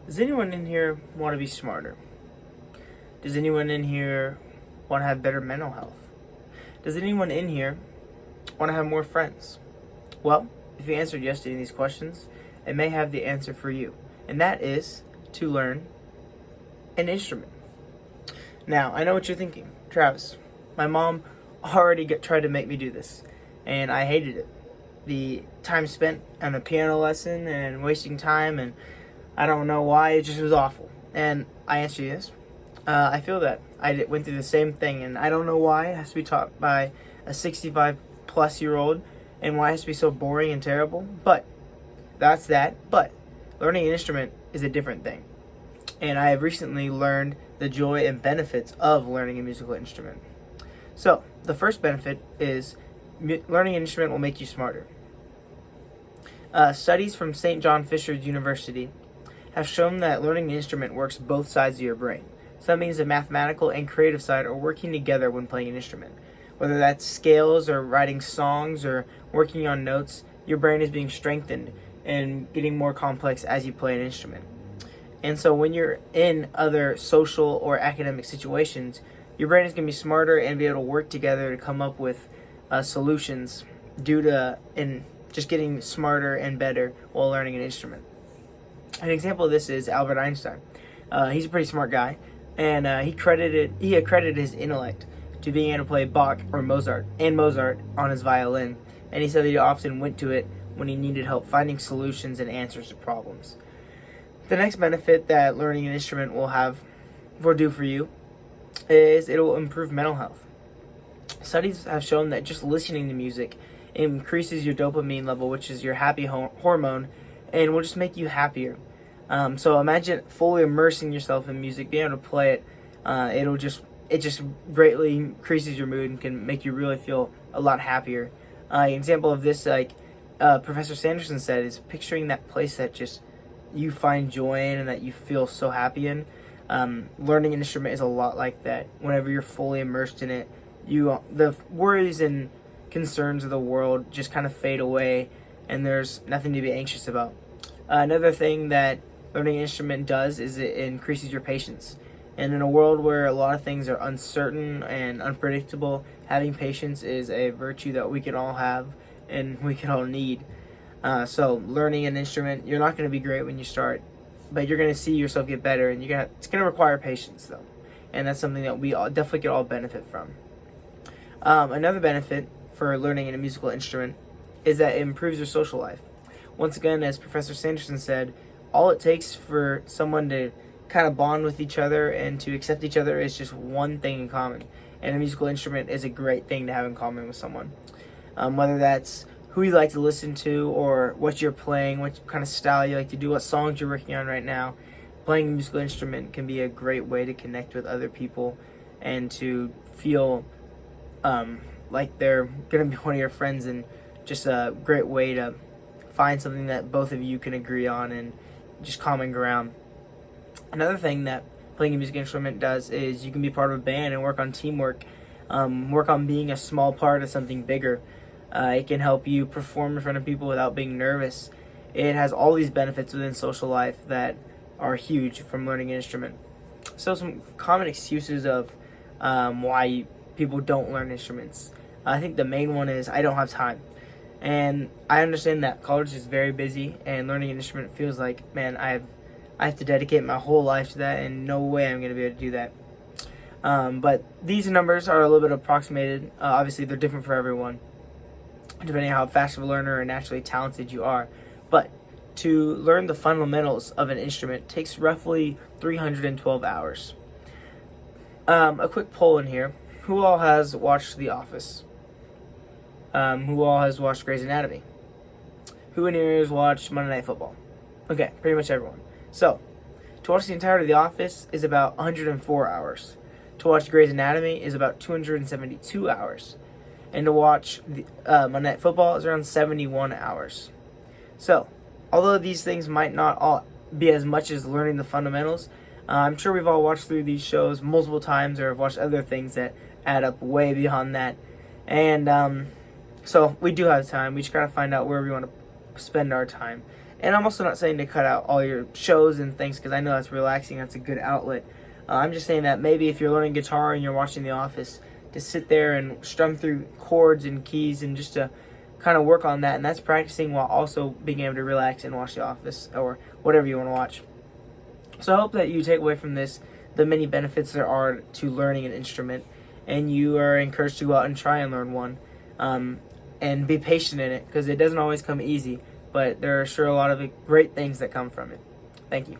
Does anyone in here want to be smarter? Does anyone in here want to have better mental health? Does anyone in here want to have more friends? Well, if you answered yes to any of these questions, I may have the answer for you, and that is to learn an instrument. Now, I know what you're thinking. Travis, my mom already tried to make me do this, and I hated it. The time spent on a piano lesson and wasting time, and I don't know why, it just was awful. And I answer yes. I feel that. I went through the same thing, and I don't know why it has to be taught by a 65 plus year old and why it has to be so boring and terrible. But that's that. But learning an instrument is a different thing. And I have recently learned the joy and benefits of learning a musical instrument. So, the first benefit is learning an instrument will make you smarter. Studies from St. John Fisher's University have shown that learning an instrument works both sides of your brain. So that means the mathematical and creative side are working together when playing an instrument. Whether that's scales or writing songs or working on notes, your brain is being strengthened and getting more complex as you play an instrument. And so when you're in other social or academic situations, your brain is going to be smarter and be able to work together to come up with solutions due to just getting smarter and better while learning an instrument. An example of this is Albert Einstein. He's a pretty smart guy, and he accredited his intellect to being able to play Bach or Mozart on his violin, and he said that he often went to it when he needed help finding solutions and answers to problems. The next benefit that learning an instrument will do for you is it will improve mental health. Studies have shown that just listening to music increases your dopamine level, which is your happy hormone, and will just make you happier. So imagine fully immersing yourself in music, being able to play it. It just greatly increases your mood and can make you really feel a lot happier. An example of this, Professor Sanderson said, is picturing that place that just you find joy in and that you feel so happy in. Learning an instrument is a lot like that. Whenever you're fully immersed in it, the worries and concerns of the world just kind of fade away, and there's nothing to be anxious about. Another thing that learning an instrument does is it increases your patience. And in a world where a lot of things are uncertain and unpredictable, having patience is a virtue that we can all have and we can all need. So learning an instrument, you're not going to be great when you start, but you're going to see yourself get better, and it's going to require patience though. And that's something that we definitely could all benefit from. Another benefit for learning a musical instrument is that it improves your social life. Once again, as Professor Sanderson said, all it takes for someone to kind of bond with each other and to accept each other is just one thing in common. And a musical instrument is a great thing to have in common with someone. Whether that's who you like to listen to or what you're playing, what kind of style you like to do, what songs you're working on right now, playing a musical instrument can be a great way to connect with other people and to feel like they're going to be one of your friends, and just a great way to find something that both of you can agree on and just common ground. Another thing that playing a music instrument does is you can be part of a band and work on teamwork, work on being a small part of something bigger. It can help you perform in front of people without being nervous. It has all these benefits within social life that are huge from learning an instrument. So some common excuses of why people don't learn instruments. I think the main one is I don't have time. And I understand that college is very busy, and learning an instrument feels like, man, I have to dedicate my whole life to that, and no way I'm going to be able to do that. But these numbers are a little bit approximated. Obviously, they're different for everyone, depending on how fast of a learner or naturally talented you are. But to learn the fundamentals of an instrument takes roughly 312 hours. A quick poll in here. Who all has watched The Office? Who all has watched Grey's Anatomy? Who in here has watched Monday Night Football? Okay, pretty much everyone. So, to watch the entirety of The Office is about 104 hours. To watch Grey's Anatomy is about 272 hours. And to watch Monday Night Football is around 71 hours. So, although these things might not all be as much as learning the fundamentals, I'm sure we've all watched through these shows multiple times or have watched other things that add up way beyond that. And so we do have time. We just got to find out where we want to spend our time. And I'm also not saying to cut out all your shows and things, because I know that's relaxing, that's a good outlet. I'm just saying that maybe if you're learning guitar and you're watching The Office, to sit there and strum through chords and keys and just to kind of work on that. And that's practicing while also being able to relax and watch The Office or whatever you want to watch. So I hope that you take away from this the many benefits there are to learning an instrument, and you are encouraged to go out and try and learn one, and be patient in it, because it doesn't always come easy, but there are sure a lot of great things that come from it. Thank you.